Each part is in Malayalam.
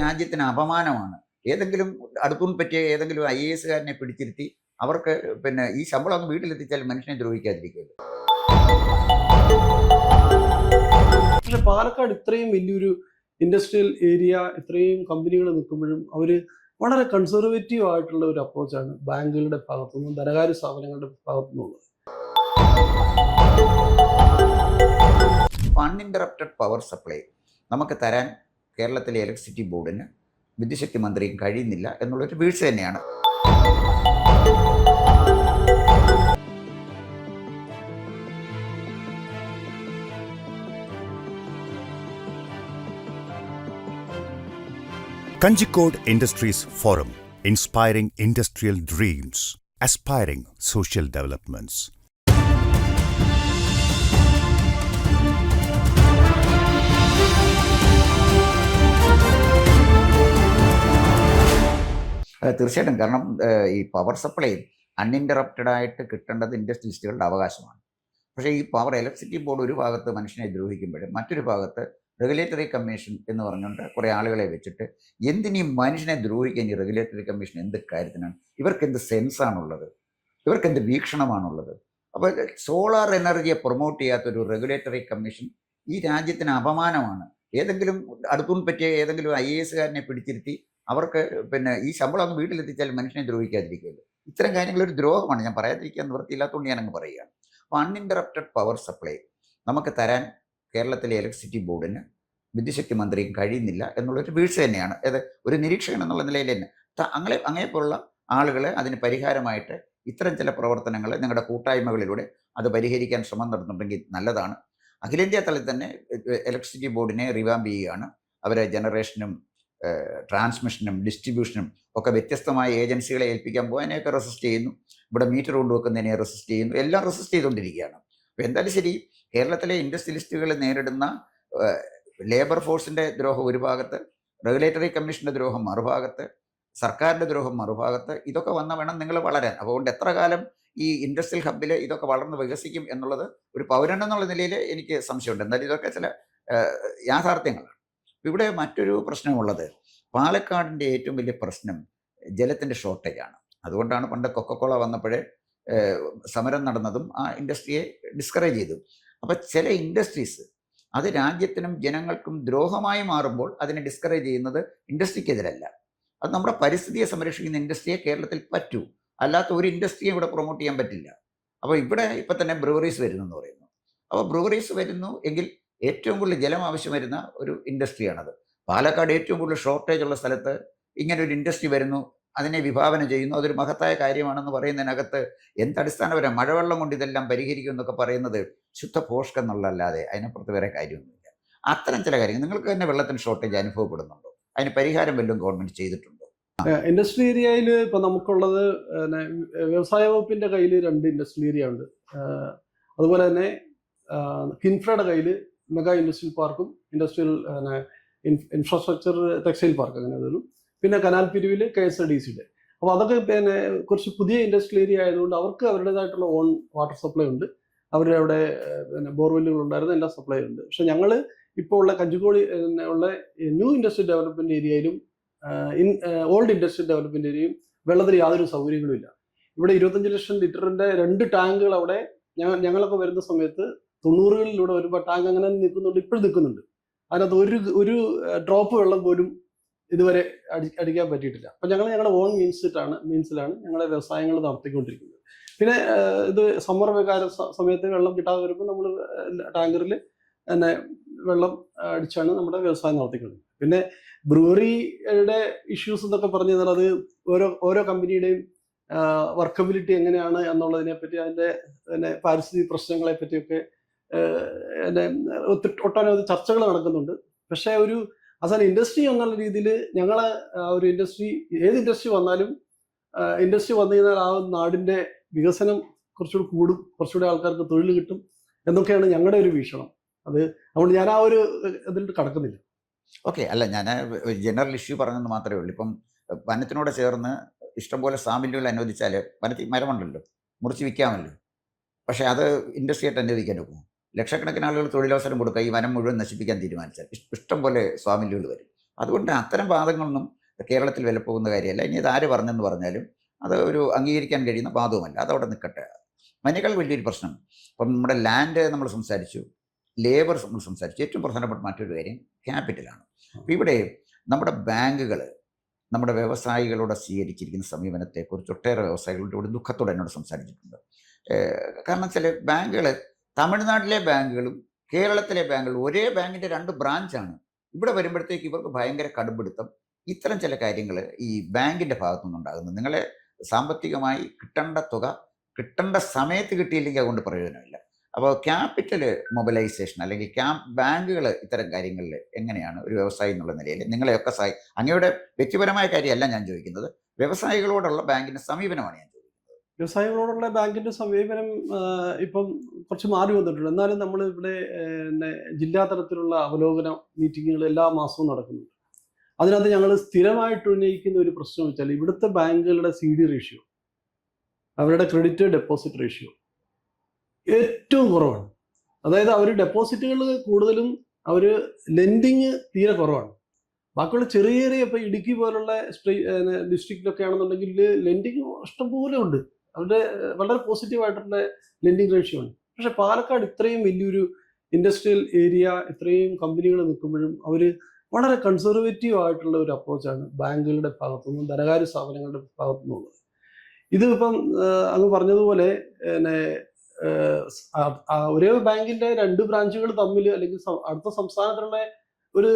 രാജ്യത്തിന് അപമാനമാണ്. ഏതെങ്കിലും അടുത്തൂന്ന് പറ്റിയ ഏതെങ്കിലും IAS കാരനെ പിടിച്ചിരുത്തി അവർക്ക് ഈ ശമ്പളം അങ്ങ് വീട്ടിലെത്തിച്ചാൽ മനുഷ്യനെ ദ്രോഹിക്കാതിരിക്കുമല്ലോ. പക്ഷെ പാലക്കാട് ഇത്രയും വലിയൊരു ഇൻഡസ്ട്രിയൽ ഏരിയ, ഇത്രയും കമ്പനികൾ നിൽക്കുമ്പോഴും അവർ വളരെ കൺസർവേറ്റീവ് ആയിട്ടുള്ള ഒരു അപ്രോച്ചാണ് ബാങ്കുകളുടെ ഭാഗത്തുനിന്നും ധനകാര്യ സ്ഥാപനങ്ങളുടെ ഭാഗത്തുനിന്നുള്ളത്. അൺഇൻറ്ററപ്റ്റഡ് പവർ സപ്ലൈ നമുക്ക് തരാൻ കേരളത്തിലെ ഇലക്ട്രിസിറ്റി ബോർഡിന് വിദ്യുശക്തി മന്ത്രിയും കഴിയുന്നില്ല എന്നുള്ളൊരു വീഴ്ച തന്നെയാണ്. Kanjikode Industries Forum, inspiring industrial dreams, aspiring social developments. തീർച്ചയായിട്ടും. കാരണം ഈ പവർ സപ്ലൈ അൺഇൻറ്ററപ്റ്റഡ് ആയിട്ട് കിട്ടേണ്ടത് ഇൻഡസ്ട്രിയലിസ്റ്റുകളുടെ അവകാശമാണ്. പക്ഷേ ഈ ഇലക്ട്രിസിറ്റി ബോർഡ് ഒരു ഭാഗത്ത് മനുഷ്യനെ ദ്രോഹിക്കുമ്പോഴും മറ്റൊരു ഭാഗത്ത് റെഗുലേറ്ററി കമ്മീഷൻ എന്ന് പറഞ്ഞുകൊണ്ട് കുറേ ആളുകളെ വെച്ചിട്ട് എന്തിനീ മനുഷ്യനെ ദ്രോഹിക്കാൻ ഈ റെഗുലേറ്ററി കമ്മീഷൻ എന്ത് കാര്യത്തിനാണ്? ഇവർക്ക് എന്ത് സെൻസാണുള്ളത്? ഇവർക്ക് എന്ത് വീക്ഷണമാണുള്ളത്? അപ്പോൾ സോളാർ എനർജിയെ പ്രൊമോട്ട് ചെയ്യാത്തൊരു റെഗുലേറ്ററി കമ്മീഷൻ ഈ രാജ്യത്തിന് അപമാനമാണ്. ഏതെങ്കിലും അടുത്തൂന്ന് പറ്റിയ ഏതെങ്കിലും IAS കാരനെ പിടിച്ചിരുത്തി അവർക്ക് ഈ ശമ്പളം അങ്ങ് വീട്ടിലെത്തിച്ചാൽ മനുഷ്യനെ ദ്രോഹിക്കാതിരിക്കുമല്ലോ. ഇത്തരം കാര്യങ്ങളൊരു ദ്രോഹമാണ്. ഞാൻ പറയാതിരിക്കാൻ നിവൃത്തിയില്ലാത്തതുകൊണ്ട് ഞാനങ്ങ് പറയുകയാണ്. അപ്പോൾ അൺഇൻറ്ററപ്റ്റഡ് പവർ സപ്ലൈ നമുക്ക് തരാൻ കേരളത്തിലെ ഇലക്ട്രിസിറ്റി ബോർഡിന് വിദ്യുശക്തി മന്ത്രിയും കഴിയുന്നില്ല എന്നുള്ളൊരു വീഴ്ച തന്നെയാണ്. അത് ഒരു നിരീക്ഷകൻ എന്നുള്ള നിലയിൽ തന്നെ അങ്ങനെപ്പോലുള്ള ആളുകൾ അതിന് പരിഹാരമായിട്ട് ഇത്തരം ചില പ്രവർത്തനങ്ങൾ നിങ്ങളുടെ കൂട്ടായ്മകളിലൂടെ അത് പരിഹരിക്കാൻ ശ്രമം നടത്തുന്നുണ്ടെങ്കിൽ നല്ലതാണ്. അഖിലേന്ത്യാ തലത്തിൽ തന്നെ ഇലക്ട്രിസിറ്റി ബോർഡിനെ റിവാമ്പ് ചെയ്യുകയാണ്. അവരെ ജനറേഷനും ട്രാൻസ്മിഷനും ഡിസ്ട്രിബ്യൂഷനും ഒക്കെ വ്യത്യസ്തമായ ഏജൻസികളെ ഏൽപ്പിക്കാൻ പോകാനൊക്കെ റെസിസ്റ്റ് ചെയ്യുന്നു. ഇവിടെ മീറ്റർ കൊണ്ടുവെക്കുന്നതിനെ റെസിസ്റ്റ് ചെയ്യുന്നു. എല്ലാം റെസിസ്റ്റ് ചെയ്തുകൊണ്ടിരിക്കുകയാണ്. അപ്പോൾ എന്തായാലും ശരി, കേരളത്തിലെ ഇൻഡസ്ട്രിയലിസ്റ്റുകൾ നേരിടുന്ന ലേബർ ഫോഴ്സിൻ്റെ ദ്രോഹം ഒരു ഭാഗത്ത്, റെഗുലേറ്ററി കമ്മീഷൻ്റെ ദ്രോഹം മറുഭാഗത്ത്, സർക്കാരിൻ്റെ ദ്രോഹം മറുഭാഗത്ത്, ഇതൊക്കെ വേണം നിങ്ങൾ വളരാൻ. അതുകൊണ്ട് എത്ര കാലം ഈ ഇൻഡസ്ട്രിയൽ ഹബ്ബിൽ ഇതൊക്കെ വളർന്ന് വികസിക്കും എന്നുള്ളത് ഒരു പൗരൻ എന്നുള്ള നിലയിൽ എനിക്ക് സംശയമുണ്ട്. എന്തായാലും ഇതൊക്കെ ചില യാഥാർത്ഥ്യങ്ങളാണ്. ഇവിടെ മറ്റൊരു പ്രശ്നമുള്ളത്, പാലക്കാടിൻ്റെ ഏറ്റവും വലിയ പ്രശ്നം ജലത്തിൻ്റെ ഷോർട്ടേജാണ്. അതുകൊണ്ടാണ് പണ്ട് കൊക്കക്കോള വന്നപ്പോഴേ സമരം നടന്നതും ആ ഇൻഡസ്ട്രിയെ ഡിസ്കറേജ് ചെയ്തു. അപ്പോൾ ചില ഇൻഡസ്ട്രീസ് അത് രാജ്യത്തിനും ജനങ്ങൾക്കും ദ്രോഹമായി മാറുമ്പോൾ അതിനെ ഡിസ്കറേജ് ചെയ്യുന്നത് ഇൻഡസ്ട്രിക്കെതിരല്ല, അത് നമ്മുടെ പരിസ്ഥിതിയെ സംരക്ഷിക്കുന്ന ഇൻഡസ്ട്രിയെ കേരളത്തിൽ പറ്റൂ. അല്ലാത്ത ഒരു ഇൻഡസ്ട്രിയെ ഇവിടെ പ്രൊമോട്ട് ചെയ്യാൻ പറ്റില്ല. അപ്പോൾ ഇവിടെ ഇപ്പം തന്നെ ബ്രൂവറീസ് വരുന്നു എന്ന് പറയുന്നു. അപ്പോൾ ബ്രൂവറീസ് വരുന്നു എങ്കിൽ ഏറ്റവും കൂടുതൽ ജലം ആവശ്യം വരുന്ന ഒരു ഇൻഡസ്ട്രിയാണത്. പാലക്കാട് ഏറ്റവും കൂടുതൽ ഷോർട്ടേജ് ഉള്ള സ്ഥലത്ത് ഇങ്ങനെ ഒരു ഇൻഡസ്ട്രി വരുന്നു, അതിനെ വിഭാവനം ചെയ്യുന്നു, അതൊരു മഹത്തായ കാര്യമാണെന്ന് പറയുന്നതിനകത്ത് എന്തടിസ്ഥാനപരം മഴവെള്ളം കൊണ്ട് ഇതെല്ലാം പരിഹരിക്കും എന്നൊക്കെ പറയുന്നത് ശുദ്ധ പോഷ്ക എന്നുള്ളതല്ലാതെ അതിനപ്പുറത്ത് വേറെ കാര്യമൊന്നുമില്ല. അത്തരം ചില കാര്യങ്ങൾ നിങ്ങൾക്ക് തന്നെ വെള്ളത്തിന് ഷോർട്ടേജ് അനുഭവപ്പെടുന്നുണ്ടോ? അതിന് പരിഹാരം വല്ലതും ഗവൺമെൻറ് ചെയ്തിട്ടുണ്ടോ? ഇൻഡസ്ട്രി ഏരിയയിൽ ഇപ്പോൾ നമുക്കുള്ളത് വ്യവസായ വകുപ്പിൻ്റെ കയ്യിൽ 2 ഇൻഡസ്ട്രി ഏരിയ ഉണ്ട്. അതുപോലെ തന്നെ കിൻഫ്രയുടെ കയ്യിൽ മെഗാ ഇൻഡസ്ട്രിയൽ പാർക്കും ഇൻഡസ്ട്രിയൽ ഇൻഫ്രാസ്ട്രക്ചർ ടെക്സ്റ്റൈൽ പാർക്ക് അങ്ങനെ വരും. പിന്നെ കനാൽ പിരിവിൽ KSRDCയുടെ. അപ്പോൾ അതൊക്കെ കുറച്ച് പുതിയ ഇൻഡസ്ട്രിയൽ ഏരിയ ആയതുകൊണ്ട് അവർക്ക് അവരുടേതായിട്ടുള്ള ഓൺ വാട്ടർ സപ്ലൈ ഉണ്ട്. അവരുടെ അവിടെ ബോർവെല്ലുകൾ ഉണ്ടായിരുന്ന എല്ലാ സപ്ലൈ ഉണ്ട്. പക്ഷെ ഞങ്ങൾ ഇപ്പോൾ ഉള്ള കഞ്ചിക്കോട് ഉള്ള ന്യൂ ഇൻഡസ്ട്രിയൽ ഡെവലപ്മെൻറ്റ് ഏരിയയിലും ഓൾഡ് ഇൻഡസ്ട്രിയൽ ഡെവലപ്മെൻറ്റ് ഏരിയയും വെള്ളത്തിന് യാതൊരു സൗകര്യങ്ങളും ഇല്ല. ഇവിടെ 25 ലക്ഷം ലിറ്ററിൻ്റെ 2 ടാങ്കുകൾ അവിടെ ഞങ്ങളൊക്കെ വരുന്ന സമയത്ത് 90കളിലൂടെ വരുമ്പോൾ ടാങ്ക് അങ്ങനെ നിൽക്കുന്നുണ്ട്, ഇപ്പോഴും നിൽക്കുന്നുണ്ട്. അതിനകത്ത് ഒരു ഡ്രോപ്പ് വെള്ളം പോലും ഇതുവരെ അടിക്കാൻ പറ്റിയിട്ടില്ല. അപ്പം ഞങ്ങളുടെ ഓൺ മീൻസിലാണ് ഞങ്ങളെ വ്യവസായങ്ങൾ നടത്തിക്കൊണ്ടിരിക്കുന്നത്. പിന്നെ ഇത് സമ്മർ സമയത്ത് വെള്ളം കിട്ടാതെ വരുമ്പോൾ നമ്മൾ ടാങ്കറിൽ തന്നെ വെള്ളം അടിച്ചാണ് നമ്മുടെ വ്യവസായം നടത്തിക്കൊണ്ടിരിക്കുന്നത്. പിന്നെ ബ്രൂവറിയുടെ ഇഷ്യൂസ് എന്നൊക്കെ പറഞ്ഞു കഴിഞ്ഞാൽ അത് ഓരോ കമ്പനിയുടെയും വർക്കബിലിറ്റി എങ്ങനെയാണ് എന്നുള്ളതിനെ പറ്റി, അതിൻ്റെ പാരിസ്ഥിതിക പ്രശ്നങ്ങളെ പറ്റിയൊക്കെ ഒട്ടനവധി ചർച്ചകൾ നടക്കുന്നുണ്ട്. പക്ഷേ ആസ് ആൻ ഇൻഡസ്ട്രി എന്നുള്ള രീതിയിൽ ഞങ്ങൾ ഒരു ഏത് ഇൻഡസ്ട്രി വന്നാലും ഇൻഡസ്ട്രി വന്നു കഴിഞ്ഞാൽ ആ നാടിൻ്റെ വികസനം കുറച്ചുകൂടി കൂടും, കുറച്ചുകൂടി ആൾക്കാർക്ക് തൊഴിൽ കിട്ടും എന്നൊക്കെയാണ് ഞങ്ങളുടെ ഒരു വീക്ഷണം. അതുകൊണ്ട് ഞാൻ ആ ഒരു ഇതിൽ കടക്കുന്നില്ല. ഓക്കെ, അല്ല, ഞാൻ ജനറൽ ഇഷ്യൂ പറഞ്ഞെന്ന് മാത്രമേ ഉള്ളൂ. ഇപ്പം വനത്തിനോട് ചേർന്ന് ഇഷ്ടംപോലെ സാമില്ലുകൾ അനുവദിച്ചാൽ വനത്തിൽ മരമുണ്ടല്ലോ, മുറിച്ച് വിൽക്കാമല്ലോ. പക്ഷേ അത് ഇൻഡസ്ട്രിയായിട്ട് അനുവദിക്കാൻ ഒക്കും. ലക്ഷക്കണക്കിന് ആളുകൾ തൊഴിലവസരം കൊടുക്കുക ഈ വനം മുഴുവൻ നശിപ്പിക്കാൻ തീരുമാനിച്ചാൽ ഇഷ്ടംപോലെ സ്വാമില്ലുകൾ വരും. അതുകൊണ്ട് അത്തരം വാദങ്ങളൊന്നും കേരളത്തിൽ വിലപ്പോകുന്ന കാര്യമല്ല. ഇനി അത് ആര് പറഞ്ഞെന്ന് പറഞ്ഞാലും അത് ഒരു അംഗീകരിക്കാൻ കഴിയുന്ന വാദവുമല്ല. അതവിടെ നിൽക്കട്ടെ. അതിനേക്കാൾ വലിയൊരു പ്രശ്നം ഇപ്പം നമ്മുടെ ലാൻഡ് നമ്മൾ സംസാരിച്ചു, ലേബർ നമ്മൾ സംസാരിച്ചു. ഏറ്റവും പ്രധാനപ്പെട്ട മറ്റൊരു കാര്യം ക്യാപിറ്റലാണ്. അപ്പോൾ ഇവിടെ നമ്മുടെ ബാങ്കുകൾ നമ്മുടെ വ്യവസായികളോട് സ്വീകരിച്ചിരിക്കുന്ന സമീപനത്തെക്കുറിച്ച് ഒട്ടേറെ വ്യവസായികളുടെ കൂടി ദുഃഖത്തോടെ എന്നോട് സംസാരിച്ചിട്ടുണ്ട്. കാരണം ചില ബാങ്കുകൾ, തമിഴ്നാട്ടിലെ ബാങ്കുകളും കേരളത്തിലെ ബാങ്കുകളും ഒരേ ബാങ്കിൻ്റെ 2 ബ്രാഞ്ചാണ്. ഇവിടെ വരുമ്പോഴത്തേക്ക് ഇവർക്ക് ഭയങ്കര കടുംപിടുത്തം. ഇത്തരം ചില കാര്യങ്ങൾ ഈ ബാങ്കിൻ്റെ ഭാഗത്തുനിന്ന് ഉണ്ടാകുന്നത്. നിങ്ങളെ സാമ്പത്തികമായി കിട്ടേണ്ട തുക കിട്ടേണ്ട സമയത്ത് കിട്ടിയില്ലെങ്കിൽ അതുകൊണ്ട് പ്രയോജനമില്ല. അപ്പോൾ ക്യാപിറ്റൽ മൊബിലൈസേഷൻ അല്ലെങ്കിൽ ബാങ്കുകൾ ഇത്തരം കാര്യങ്ങളിൽ എങ്ങനെയാണ് ഒരു വ്യവസായി എന്നുള്ള നിലയിൽ നിങ്ങളെയൊക്കെ അങ്ങയുടെ വ്യക്തിപരമായ കാര്യമല്ല ഞാൻ ചോദിക്കുന്നത്, വ്യവസായികളോടുള്ള ബാങ്കിൻ്റെ സമീപനമാണ് ഞാൻ ചോദിക്കുന്നത്. വ്യവസായികളോടുള്ള ബാങ്കിന്റെ സമീപനം ഇപ്പം കുറച്ച് മാറി വന്നിട്ടുണ്ട്. എന്നാലും നമ്മൾ ഇവിടെ ജില്ലാ തലത്തിലുള്ള അവലോകന മീറ്റിങ്ങുകൾ എല്ലാ മാസവും നടക്കുന്നുണ്ട്. അതിനകത്ത് ഞങ്ങൾ സ്ഥിരമായിട്ട് ഉന്നയിക്കുന്ന ഒരു പ്രശ്നം വെച്ചാൽ ഇവിടുത്തെ ബാങ്കുകളുടെ CD റേഷ്യോ, അവരുടെ ക്രെഡിറ്റ് ഡെപ്പോസിറ്റ് റേഷ്യോ ഏറ്റവും കുറവാണ്. അതായത് അവർ ഡെപ്പോസിറ്റുകൾ കൂടുതലും, അവർ ലെൻഡിങ് തീരെ കുറവാണ്. ബാക്കിയുള്ള ചെറിയ ചെറിയ ഇപ്പോൾ ഇടുക്കി പോലുള്ള ഡിസ്ട്രിക്റ്റിലൊക്കെ ആണെന്നുണ്ടെങ്കിൽ ലെൻഡിങ് ഇഷ്ടംപോലെ ഉണ്ട്. അവരുടെ വളരെ പോസിറ്റീവായിട്ടുള്ള ലെൻഡിങ് റേഷ്യോ ഉണ്ട്. പക്ഷെ പാലക്കാട് ഇത്രയും വലിയൊരു ഇൻഡസ്ട്രിയൽ ഏരിയ, ഇത്രയും കമ്പനികൾ നിൽക്കുമ്പോഴും അവർ വളരെ കൺസർവേറ്റീവ് ആയിട്ടുള്ള ഒരു അപ്രോച്ചാണ് ബാങ്കുകളുടെ ഭാഗത്തുനിന്നും ധനകാര്യ സ്ഥാപനങ്ങളുടെ ഭാഗത്തുനിന്നുള്ളത്. ഇതിപ്പം അങ്ങ് പറഞ്ഞതുപോലെ ഒരേ ബാങ്കിന്റെ 2 ബ്രാഞ്ചുകൾ തമ്മിൽ അല്ലെങ്കിൽ അടുത്ത സംസ്ഥാനത്തുള്ള ഒരു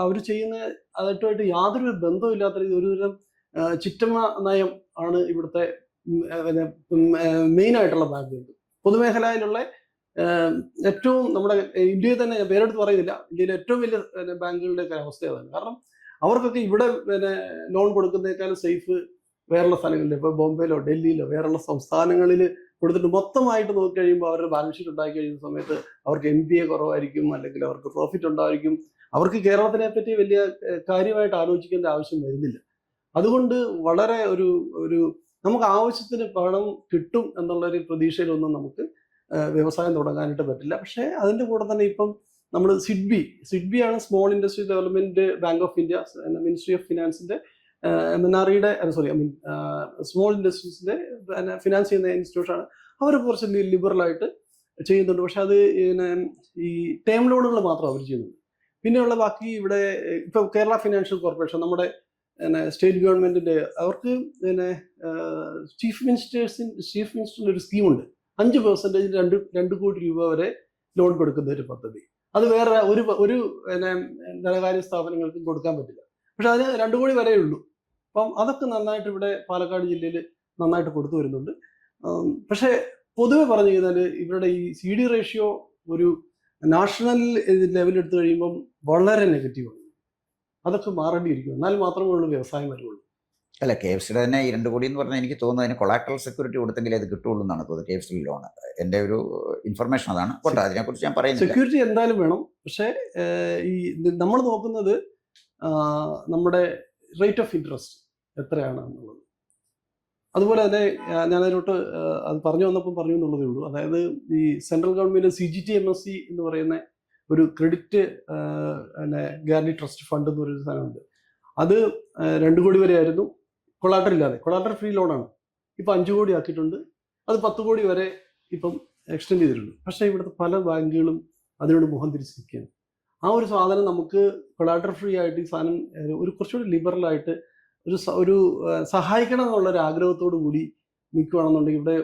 അവർ ചെയ്യുന്ന അതുമായിട്ട് യാതൊരു ബന്ധമില്ലാത്ത രീതി ഒരുതരം ചിറ്റമ്മ നയം ആണ് ഇവിടുത്തെ മെയിൻ ആയിട്ടുള്ള ബാങ്കുകൾ. പൊതുമേഖലയിലുള്ള ഏറ്റവും നമ്മുടെ ഇന്ത്യയിൽ തന്നെ, ഞാൻ പേരെടുത്ത് പറയുന്നില്ല, ഇന്ത്യയിലെ ഏറ്റവും വലിയ ബാങ്കുകളുടെ ഒക്കെ അവസ്ഥ അതാണ്. കാരണം അവർക്കൊക്കെ ഇവിടെ ലോൺ കൊടുക്കുന്നതിനേക്കാളും സേഫ് വേറെയുള്ള സ്ഥലങ്ങളിൽ, ഇപ്പോൾ ബോംബെയിലോ ഡൽഹിയിലോ വേറെയുള്ള സംസ്ഥാനങ്ങളിൽ കൊടുത്തിട്ട് മൊത്തമായിട്ട് നോക്കി കഴിയുമ്പോൾ അവരുടെ ബാലൻസ് ഷീറ്റ് ഉണ്ടാക്കി കഴിയുന്ന സമയത്ത് അവർക്ക് NPA കുറവായിരിക്കും, അല്ലെങ്കിൽ അവർക്ക് പ്രോഫിറ്റ് ഉണ്ടായിരിക്കും. അവർക്ക് കേരളത്തിനെ പറ്റി വലിയ കാര്യമായിട്ട് ആലോചിക്കേണ്ട ആവശ്യം വരുന്നില്ല. അതുകൊണ്ട് വളരെ ഒരു നമുക്ക് ആവശ്യത്തിന് പണം കിട്ടും എന്നുള്ളൊരു പ്രതീക്ഷയിലൊന്നും നമുക്ക് വ്യവസായം തുടങ്ങാനായിട്ട് പറ്റില്ല. പക്ഷേ അതിൻ്റെ കൂടെ തന്നെ ഇപ്പം നമ്മൾ സിഡ്ബി ആണ് small industry development bank of India, ministry of ഫിനാൻസിന്റെ MNREയുടെ സ്മോൾ ഇൻഡസ്ട്രീസിന്റെ ഫിനാൻസ് ചെയ്യുന്ന ഇൻസ്റ്റിറ്റ്യൂഷനാണ്. അവർ കുറച്ച് ലിബറലായിട്ട് ചെയ്യുന്നുണ്ട്. പക്ഷെ അത് ഈ ടേം ലോണുകൾ മാത്രം അവർ ചെയ്യുന്നുണ്ട്. പിന്നെയുള്ള ബാക്കി ഇവിടെ ഇപ്പം കേരള ഫിനാൻഷ്യൽ കോർപ്പറേഷൻ, നമ്മുടെ സ്റ്റേറ്റ് ഗവൺമെന്റിന്റെ, അവർക്ക് ചീഫ് മിനിസ്റ്ററിന്റെ ഒരു സ്കീമുണ്ട്. 5% 2 കോടി രൂപ വരെ ലോൺ കൊടുക്കുന്ന ഒരു പദ്ധതി. അത് വേറെ ഒരു ധനകാര്യ സ്ഥാപനങ്ങൾക്കും കൊടുക്കാൻ പറ്റില്ല. പക്ഷെ അതിന് 2 കോടി വരെ ഉള്ളൂ. അപ്പം അതൊക്കെ നന്നായിട്ട് ഇവിടെ പാലക്കാട് ജില്ലയിൽ നന്നായിട്ട് കൊടുത്തു വരുന്നുണ്ട്. പക്ഷേ പൊതുവെ പറഞ്ഞു കഴിഞ്ഞാൽ ഇവരുടെ ഈ CD റേഷ്യോ ഒരു നാഷണൽ ലെവലിൽ എടുത്തു കഴിയുമ്പം വളരെ നെഗറ്റീവാണ്. അതൊക്കെ മാറേണ്ടിയിരിക്കും. എന്നാൽ മാത്രമേ ഉള്ളൂ വ്യവസായം വരുള്ളൂ. അല്ല, KFCയുടെ തന്നെ ഈ 2 കോടി എന്ന് പറഞ്ഞാൽ എനിക്ക് തോന്നുന്നു അതിന് കൊളാട്രൽ സെക്യൂരിറ്റി കൊടുത്തെങ്കിലേ അത് കിട്ടുള്ളൂ എന്നാണ് തോന്നുന്നത്. KFC ലോൺ എൻ്റെ ഒരു ഇൻഫർമേഷൻ അതാണ്. അതിനെക്കുറിച്ച് ഞാൻ പറയുന്നത് സെക്യൂരിറ്റി എന്തായാലും വേണം. പക്ഷേ ഈ നമ്മൾ നോക്കുന്നത് നമ്മുടെ റേറ്റ് ഓഫ് ഇൻട്രസ്റ്റ് എത്രയാണ് എന്നുള്ളത്. അതുപോലെ തന്നെ ഞാനതിലോട്ട് അത് പറഞ്ഞു വന്നപ്പോൾ പറഞ്ഞു എന്നുള്ളതേ ഉള്ളൂ. അതായത് ഈ സെൻട്രൽ ഗവൺമെന്റ് CGTMSE എന്ന് പറയുന്ന ഒരു ക്രെഡിറ്റ് ഗ്യാരണ്ടി ട്രസ്റ്റ് ഫണ്ട് എന്ന് പറയുന്ന സാധനമുണ്ട്. അത് 2 കോടി വരെ ആയിരുന്നു കൊളാട്ടർ ഇല്ലാതെ. കൊളാട്ടർ ഫ്രീ ലോണാണ്. ഇപ്പം 5 കോടി ആക്കിയിട്ടുണ്ട്. അത് 10 കോടി വരെ ഇപ്പം എക്സ്റ്റെൻഡ് ചെയ്തിട്ടുണ്ട്. പക്ഷേ ഇവിടുത്തെ പല ബാങ്കുകളും അതിനോട് മുഖം തിരിച്ചിരിക്കുകയാണ്. ആ ഒരു സാധനം നമുക്ക് കൊളാട്ടർ ഫ്രീ ആയിട്ട് ഈ സാധനം ഒരു കുറച്ചുകൂടി ലിബറലായിട്ട് ഒരു സഹായിക്കണം എന്നുള്ളൊരു ആഗ്രഹത്തോടു കൂടി നിൽക്കുകയാണെന്നുണ്ടെങ്കിൽ ഇവിടെ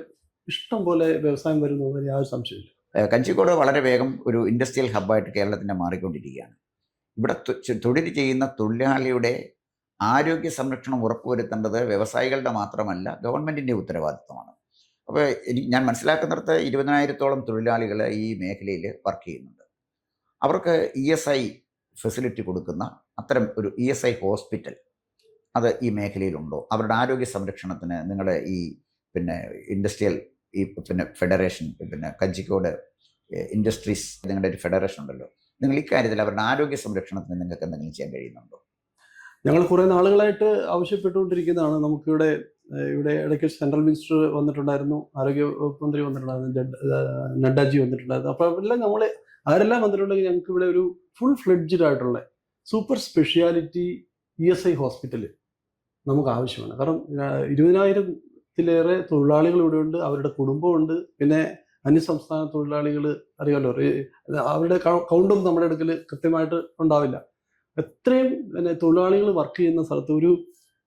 ഇഷ്ടം പോലെ വ്യവസായം വരുന്നതിന് യാതൊരു സംശയമില്ല. കഞ്ചിക്കോട് വളരെ വേഗം ഒരു ഇൻഡസ്ട്രിയൽ ഹബ്ബായിട്ട് കേരളത്തിൻ്റെ മാറിക്കൊണ്ടിരിക്കുകയാണ്. ഇവിടെ തൊഴിൽ ചെയ്യുന്ന തൊഴിലാളിയുടെ ആരോഗ്യ സംരക്ഷണം ഉറപ്പുവരുത്തേണ്ടത് വ്യവസായികളുടെ മാത്രമല്ല ഗവൺമെൻറ്റിൻ്റെ ഉത്തരവാദിത്തമാണ്. അപ്പോൾ ഞാൻ മനസ്സിലാക്കുന്നിടത്ത് 20,000-ഓളം തൊഴിലാളികൾ ഈ മേഖലയിൽ വർക്ക് ചെയ്യുന്നുണ്ട്. അവർക്ക് ESI ഫെസിലിറ്റി കൊടുക്കുന്ന അത്തരം ഒരു ESI ഹോസ്പിറ്റൽ അത് ഈ മേഖലയിലുണ്ടോ? അവരുടെ ആരോഗ്യ സംരക്ഷണത്തിന് നിങ്ങളുടെ ഈ ഇൻഡസ്ട്രിയൽ ഫെഡറേഷൻ, കഞ്ചിക്കോട് ഇൻഡസ്ട്രീസ്, നിങ്ങളുടെ ഒരു ഫെഡറേഷൻ ഉണ്ടല്ലോ, നിങ്ങൾ ഇക്കാര്യത്തിൽ അവരുടെ ആരോഗ്യ സംരക്ഷണത്തിന് നിങ്ങൾക്ക് എന്തെങ്കിലും ചെയ്യാൻ കഴിയുന്നുണ്ടോ? ഞങ്ങൾ കുറേ നാളുകളായിട്ട് ആവശ്യപ്പെട്ടുകൊണ്ടിരിക്കുന്നതാണ്. നമുക്കിവിടെ ഇടയ്ക്ക് സെൻട്രൽ മിനിസ്റ്റർ വന്നിട്ടുണ്ടായിരുന്നു, ആരോഗ്യ വകുപ്പ് മന്ത്രി വന്നിട്ടുണ്ടായിരുന്നു, നഡ്ഡാജി വന്നിട്ടുണ്ടായിരുന്നു. അപ്പോൾ അവരെല്ലാം ആരെല്ലാം വന്നിട്ടുണ്ടെങ്കിൽ ഞങ്ങൾക്ക് ഇവിടെ ഒരു ഫുൾ ഫ്ലെഡ്ജ്ഡ് ആയിട്ടുള്ള സൂപ്പർ സ്പെഷ്യാലിറ്റി ESI ഹോസ്പിറ്റൽ നമുക്ക് ആവശ്യമാണ്. കാരണം 20,000-ത്തിലേറെ തൊഴിലാളികൾ ഇവിടെയുണ്ട്, അവരുടെ കുടുംബമുണ്ട്, പിന്നെ അന്യസംസ്ഥാന തൊഴിലാളികൾ അറിയാമല്ലോ, അവരുടെ കൗണ്ടൊന്നും നമ്മുടെ അടുക്കൽ കൃത്യമായിട്ട് ഉണ്ടാവില്ല. എത്രയും പിന്നെ തൊഴിലാളികൾ വർക്ക് ചെയ്യുന്ന സ്ഥലത്ത്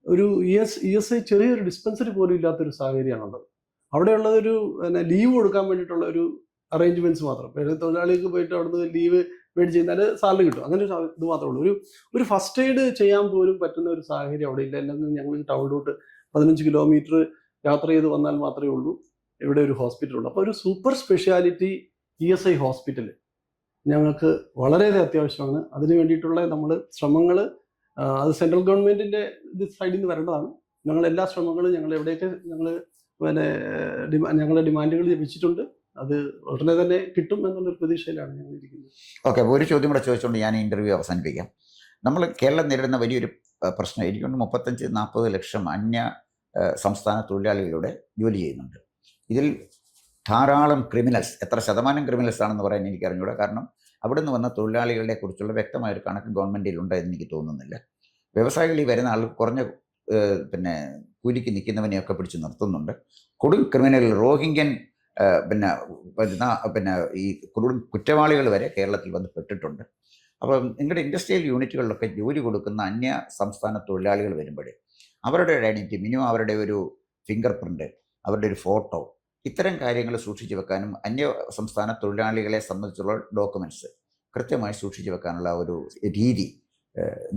ഒരു ESI ചെറിയൊരു ഡിസ്പെൻസറി പോലും ഇല്ലാത്തൊരു സാഹചര്യമാണുള്ളത്. അവിടെയുള്ളത് ഒരു പിന്നെ ലീവ് കൊടുക്കാൻ വേണ്ടിയിട്ടുള്ള ഒരു അറേഞ്ച്മെന്റ്സ് മാത്രം. തൊഴിലാളികൾക്ക് പോയിട്ട് അവിടുന്ന് ലീവ് മേടിച്ച് കഴിഞ്ഞാൽ സാലറി കിട്ടും, അങ്ങനെ ഒരു ഇത് മാത്രമേ ഉള്ളൂ. ഒരു ഫസ്റ്റ് എയ്ഡ് ചെയ്യാൻ പോലും പറ്റുന്ന ഒരു സാഹചര്യം അവിടെ ഇല്ല. അല്ലെങ്കിൽ ഞങ്ങൾ ടൗണിലോട്ട് 15 കിലോമീറ്റർ യാത്ര ചെയ്ത് വന്നാൽ മാത്രമേ ഉള്ളൂ ഇവിടെ ഒരു ഹോസ്പിറ്റൽ ഉള്ളൂ. അപ്പോൾ ഒരു സൂപ്പർ സ്പെഷ്യാലിറ്റി ESI ഹോസ്പിറ്റൽ ഞങ്ങൾക്ക് വളരെയധികം അത്യാവശ്യമാണ്. അതിന് വേണ്ടിയിട്ടുള്ള നമ്മൾ ശ്രമങ്ങൾ അത് സെൻട്രൽ ഗവൺമെന്റിന്റെ സൈഡിൽ നിന്ന് വരേണ്ടതാണ്. എല്ലാ ശ്രമങ്ങളും ഞങ്ങൾ എവിടെയൊക്കെ ഞങ്ങൾ പിന്നെ ഞങ്ങളുടെ ഡിമാൻഡുകൾ വെച്ചിട്ടുണ്ട്, അത് ഉടനെ തന്നെ കിട്ടും എന്നുള്ളൊരു പ്രതീക്ഷയിലാണ് ഞങ്ങൾ ഇരിക്കുന്നത്. ഓക്കെ, അപ്പോൾ ഒരു ചോദ്യം കൂടെ ചോദിച്ചുകൊണ്ട് ഞാൻ ഇന്റർവ്യൂ അവസാനിപ്പിക്കാം. നമ്മൾ കേരളം നേരിടുന്ന വലിയൊരു പ്രശ്നം, എനിക്കൊണ്ട് 35-40 ലക്ഷം അന്യ സംസ്ഥാന തൊഴിലാളികളുടെ ജോലി ചെയ്യുന്നുണ്ട്. ഇതിൽ ധാരാളം ക്രിമിനൽസ്, എത്ര ശതമാനം ക്രിമിനൽസ് ആണെന്ന് പറയാൻ എനിക്ക് അറിഞ്ഞൂടാ. കാരണം അവിടെ നിന്ന് വന്ന തൊഴിലാളികളെ കുറിച്ചുള്ള വ്യക്തമായൊരു കണക്ക് ഗവൺമെൻറ്റിലുണ്ട് എന്ന് എനിക്ക് തോന്നുന്നില്ല. വ്യവസായികളിൽ വരുന്ന ആൾ കുറഞ്ഞ പിന്നെ കൂലിക്ക് നിൽക്കുന്നവനെയൊക്കെ പിടിച്ച് നിർത്തുന്നുണ്ട്. കൊടും ക്രിമിനൽ റോഹിംഗ്യൻ പിന്നെ ഈ കുറ്റവാളികൾ വരെ കേരളത്തിൽ വന്ന് പെട്ടിട്ടുണ്ട്. അപ്പം നിങ്ങളുടെ ഇൻഡസ്ട്രിയൽ യൂണിറ്റുകളിലൊക്കെ ജോലി കൊടുക്കുന്ന അന്യ സംസ്ഥാന തൊഴിലാളികൾ വരുമ്പോഴേ അവരുടെ ഐഡൻറ്റിറ്റി, മിനിമം അവരുടെ ഒരു ഫിംഗർ പ്രിൻ്റ്, അവരുടെ ഒരു ഫോട്ടോ, ഇത്തരം കാര്യങ്ങൾ സൂക്ഷിച്ചു വെക്കാനും അന്യ സംസ്ഥാന തൊഴിലാളികളെ സംബന്ധിച്ചുള്ള ഡോക്യുമെൻറ്റ്സ് കൃത്യമായി സൂക്ഷിച്ചു വെക്കാനുള്ള ഒരു രീതി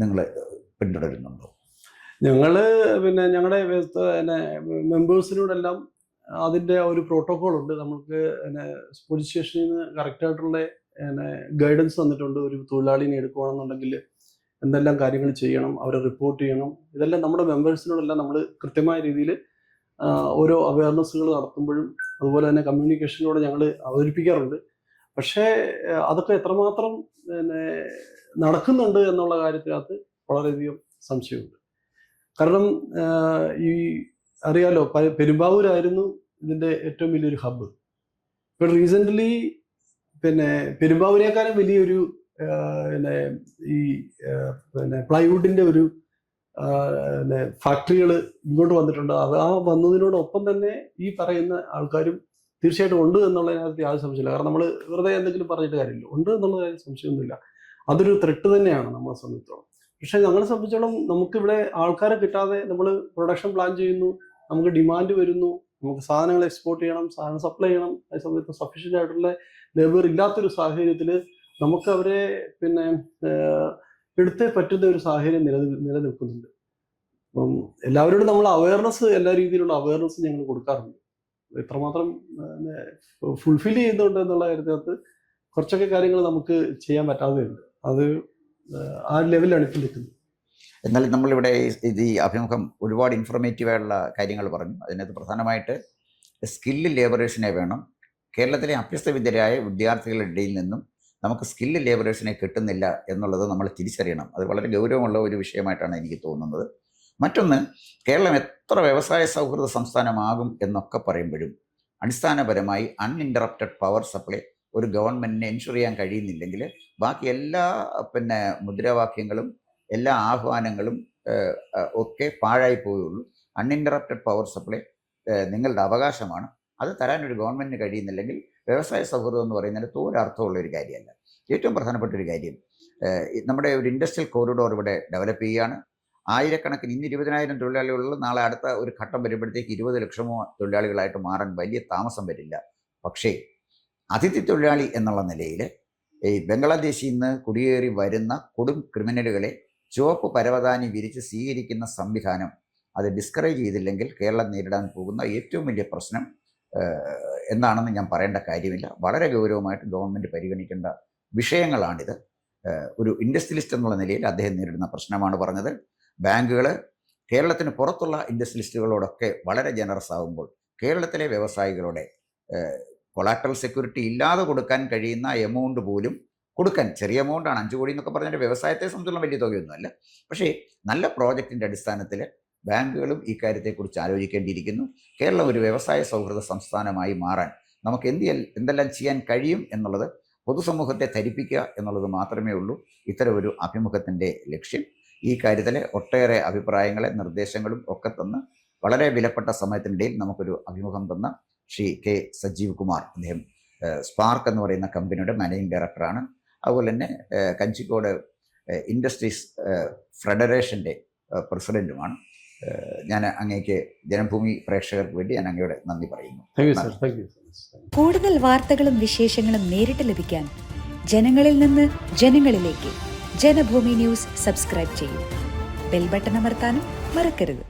നിങ്ങൾ പിന്തുടരുന്നുണ്ടോ? ഞങ്ങൾ പിന്നെ ഞങ്ങളുടെ മെമ്പേഴ്സിനോടെല്ലാം അതിൻ്റെ ഒരു പ്രോട്ടോക്കോൾ ഉണ്ട്. നമുക്ക് പോലീസ് സ്റ്റേഷനിൽ നിന്ന് കറക്റ്റായിട്ടുള്ള ഗൈഡൻസ് തന്നിട്ടുണ്ട്. ഒരു തൊഴിലാളിനെ എടുക്കുകയാണെന്നുണ്ടെങ്കിൽ എന്തെല്ലാം കാര്യങ്ങൾ ചെയ്യണം, അവരെ റിപ്പോർട്ട് ചെയ്യണം. ഇതെല്ലാം നമ്മുടെ മെമ്പേഴ്സിനോടെല്ലാം നമ്മൾ കൃത്യമായ രീതിയിൽ ഓരോ അവയർനെസ്സുകൾ നടത്തുമ്പോഴും അതുപോലെ തന്നെ കമ്മ്യൂണിക്കേഷനിലൂടെ ഞങ്ങൾ അവതരിപ്പിക്കാറുണ്ട്. പക്ഷേ അതൊക്കെ എത്രമാത്രം നടക്കുന്നുണ്ട് എന്നുള്ള കാര്യത്തിനകത്ത് വളരെയധികം സംശയമുണ്ട്. കാരണം ഈ അറിയാലോ, പെരുമ്പാവൂരായിരുന്നു ഇതിൻ്റെ ഏറ്റവും വലിയൊരു ഹബ്ബ്. ഇപ്പോൾ റീസെൻ്റ്ലി പിന്നെ പെരുമ്പാവൂരേക്കാളും വലിയൊരു ഈ പ്ലൈവുഡിൻ്റെ ഒരു ഫാക്ടറികൾ ഇങ്ങോട്ട് വന്നിട്ടുണ്ട്. ആ വന്നതിനോടൊപ്പം തന്നെ ഈ പറയുന്ന ആൾക്കാരും തീർച്ചയായിട്ടും ഉണ്ട് എന്നുള്ളതിനകത്ത് യാതൊരു സംശയമില്ല. കാരണം നമ്മൾ വെറുതെ എന്തെങ്കിലും പറഞ്ഞിട്ട് കാര്യമില്ല, ഉണ്ട് എന്നുള്ള കാര്യം സംശയമൊന്നുമില്ല. അതൊരു ത്രെട്ട് തന്നെയാണ് നമ്മളെ സംബന്ധിച്ചിടത്തോളം. പക്ഷേ ഞങ്ങളെ സംബന്ധിച്ചിടത്തോളം നമുക്കിവിടെ ആൾക്കാരെ കിട്ടാതെ നമ്മൾ പ്രൊഡക്ഷൻ പ്ലാൻ ചെയ്യുന്നു, നമുക്ക് ഡിമാൻഡ് വരുന്നു, നമുക്ക് സാധനങ്ങൾ എക്സ്പോർട്ട് ചെയ്യണം, സാധനം സപ്ലൈ ചെയ്യണം. അതേ സമയത്ത് സഫീഷ്യൻ്റ് ആയിട്ടുള്ള ലേബർ ഇല്ലാത്തൊരു സാഹചര്യത്തിൽ നമുക്ക് അവരെ പിന്നെ എടുത്തേ പറ്റുന്ന ഒരു സാഹചര്യം നിലനിൽക്കുന്നുണ്ട്. അപ്പം എല്ലാവരോടും നമ്മൾ അവയർനെസ്, എല്ലാ രീതിയിലുള്ള അവയർനെസ് ഞങ്ങൾ കൊടുക്കാറുണ്ട്. എത്രമാത്രം ഫുൾഫിൽ ചെയ്യുന്നുണ്ട് എന്നുള്ള കാര്യത്തിനകത്ത് കുറച്ചൊക്കെ കാര്യങ്ങൾ നമുക്ക് ചെയ്യാൻ പറ്റാതെയുണ്ട്. അത് ആ ലെവലിലാണ് ഇപ്പോൾ നിൽക്കുന്നത്. എന്നാൽ നമ്മളിവിടെ ഈ അഭിമുഖം ഒരുപാട് ഇൻഫോർമേറ്റീവായുള്ള കാര്യങ്ങൾ പറഞ്ഞു. അതിനകത്ത് പ്രധാനമായിട്ട് സ്കില്ല് ലേബറേഴ്സിനെ വേണം. കേരളത്തിലെ അഭ്യസ്തവിദ്യരായ വിദ്യാർത്ഥികളുടെ ഇടയിൽ നിന്നും നമുക്ക് സ്കില്ല് ലേബറേഴ്സിനെ കിട്ടുന്നില്ല എന്നുള്ളത് നമ്മൾ തിരിച്ചറിയണം. അത് വളരെ ഗൗരവമുള്ള ഒരു വിഷയമായിട്ടാണ് എനിക്ക് തോന്നുന്നത്. മറ്റൊന്ന്, കേരളം എത്ര വ്യവസായ സൗഹൃദ സംസ്ഥാനമാകും എന്നൊക്കെ പറയുമ്പോഴും അടിസ്ഥാനപരമായി അൺഇൻറ്ററപ്റ്റഡ് പവർ സപ്ലൈ ഒരു ഗവൺമെൻറ്റിനെ എൻഷുർ ചെയ്യാൻ കഴിയുന്നില്ലെങ്കിൽ ബാക്കി എല്ലാ മുദ്രാവാക്യങ്ങളും എല്ലാ ആഹ്വാനങ്ങളും ഒക്കെ പാഴായി പോവുകയുള്ളൂ. അൺഇൻറ്ററപ്റ്റഡ് പവർ സപ്ലൈ നിങ്ങളുടെ അവകാശമാണ്. അത് തരാനൊരു ഗവൺമെൻറ്റിന് കഴിയുന്നില്ലെങ്കിൽ വ്യവസായ സൗഹൃദം എന്ന് പറയുന്നതിന് ഒരർത്ഥമുള്ള ഒരു കാര്യമല്ല. ഏറ്റവും പ്രധാനപ്പെട്ട ഒരു കാര്യം, നമ്മുടെ ഒരു ഇൻഡസ്ട്രിയൽ കോറിഡോർ ഇവിടെ ഡെവലപ്പ് ചെയ്യുകയാണ്. ആയിരക്കണക്കിന്, ഇന്ന് 20,000 തൊഴിലാളികളുള്ള, നാളെ അടുത്ത ഒരു ഘട്ടം വരുമ്പോഴത്തേക്ക് 20 ലക്ഷമോ തൊഴിലാളികളായിട്ട് മാറാൻ വലിയ താമസം വരില്ല. പക്ഷേ അതിഥി തൊഴിലാളി എന്നുള്ള നിലയിൽ ഈ ബംഗ്ലാദേശിൽ നിന്ന് കുടിയേറി വരുന്ന കൊടും ക്രിമിനലുകളെ ചുവപ്പ് പരവതാനി വിരിച്ച് സ്വീകരിക്കുന്ന സംവിധാനം അത് ഡിസ്കറേജ് ചെയ്തില്ലെങ്കിൽ കേരളം നേരിടാൻ പോകുന്ന ഏറ്റവും വലിയ പ്രശ്നം എന്താണെന്ന് ഞാൻ പറയേണ്ട കാര്യമില്ല. വളരെ ഗൗരവമായിട്ട് ഗവൺമെൻറ് പരിഗണിക്കേണ്ട വിഷയങ്ങളാണിത്. ഒരു ഇൻഡസ്ട്രിയലിസ്റ്റ് എന്നുള്ള നിലയിൽ അദ്ദേഹം നേരിടുന്ന പ്രശ്നമാണ് പറഞ്ഞത്. ബാങ്കുകൾ കേരളത്തിന് പുറത്തുള്ള ഇൻഡസ്ട്രിയലിസ്റ്റുകളോടൊക്കെ വളരെ ജനറസ് ആകുമ്പോൾ കേരളത്തിലെ വ്യവസായികളുടെ കൊളാട്രൽ സെക്യൂരിറ്റി ഇല്ലാതെ കൊടുക്കാൻ കഴിയുന്ന എമൗണ്ട് പോലും കൊടുക്കാൻ, ചെറിയ എമൗണ്ടാണ്, 5 കോടി എന്നൊക്കെ പറഞ്ഞാൽ വ്യവസായത്തെ സംബന്ധിച്ചുള്ള വലിയ തുകയൊന്നുമല്ല. പക്ഷേ നല്ല പ്രോജക്റ്റിൻ്റെ അടിസ്ഥാനത്തിൽ ബാങ്കുകളും ഈ കാര്യത്തെക്കുറിച്ച് ആലോചിക്കേണ്ടിയിരിക്കുന്നു. കേരളം ഒരു വ്യവസായ സൗഹൃദ സംസ്ഥാനമായി മാറാൻ നമുക്ക് എന്തെല്ലാം ചെയ്യാൻ കഴിയും എന്നുള്ളത് പൊതുസമൂഹത്തെ ധരിപ്പിക്കുക എന്നുള്ളത് മാത്രമേ ഉള്ളൂ ഇത്തരം ഒരു അഭിമുഖത്തിൻ്റെ ലക്ഷ്യം. ഈ കാര്യത്തിൽ ഒട്ടേറെ അഭിപ്രായങ്ങളെ നിർദ്ദേശങ്ങളും ഒക്കെ തന്ന് വളരെ വിലപ്പെട്ട സമയത്തിനിടയിൽ നമുക്കൊരു അഭിമുഖം തന്ന ശ്രീ കെ സജീവ് കുമാർ, അദ്ദേഹം സ്പാർക്ക് എന്ന് പറയുന്ന കമ്പനിയുടെ മാനേജിംഗ് ഡയറക്ടറാണ്. അതുപോലെ തന്നെ കഞ്ചിക്കോട് ഇൻഡസ്ട്രീസ് ഫെഡറേഷൻ്റെ പ്രസിഡൻറ്റുമാണ്. ഞാൻ അങ്ങേക്ക് ജനഭൂമി പ്രേക്ഷകർക്ക് വേണ്ടി ഞാൻ അങ്ങയോട് നന്ദി പറയുന്നു. കൂടുതൽ വാർത്തകളും വിശേഷങ്ങളും നേരിട്ട് ലഭിക്കാൻ ജനങ്ങളിൽ നിന്ന് ജനങ്ങളിലേക്ക് ജനഭൂമി ന്യൂസ് സബ്സ്ക്രൈബ് ചെയ്യൂ. ബെൽ ബട്ടൺ അമർത്താനും മറക്കരുത്.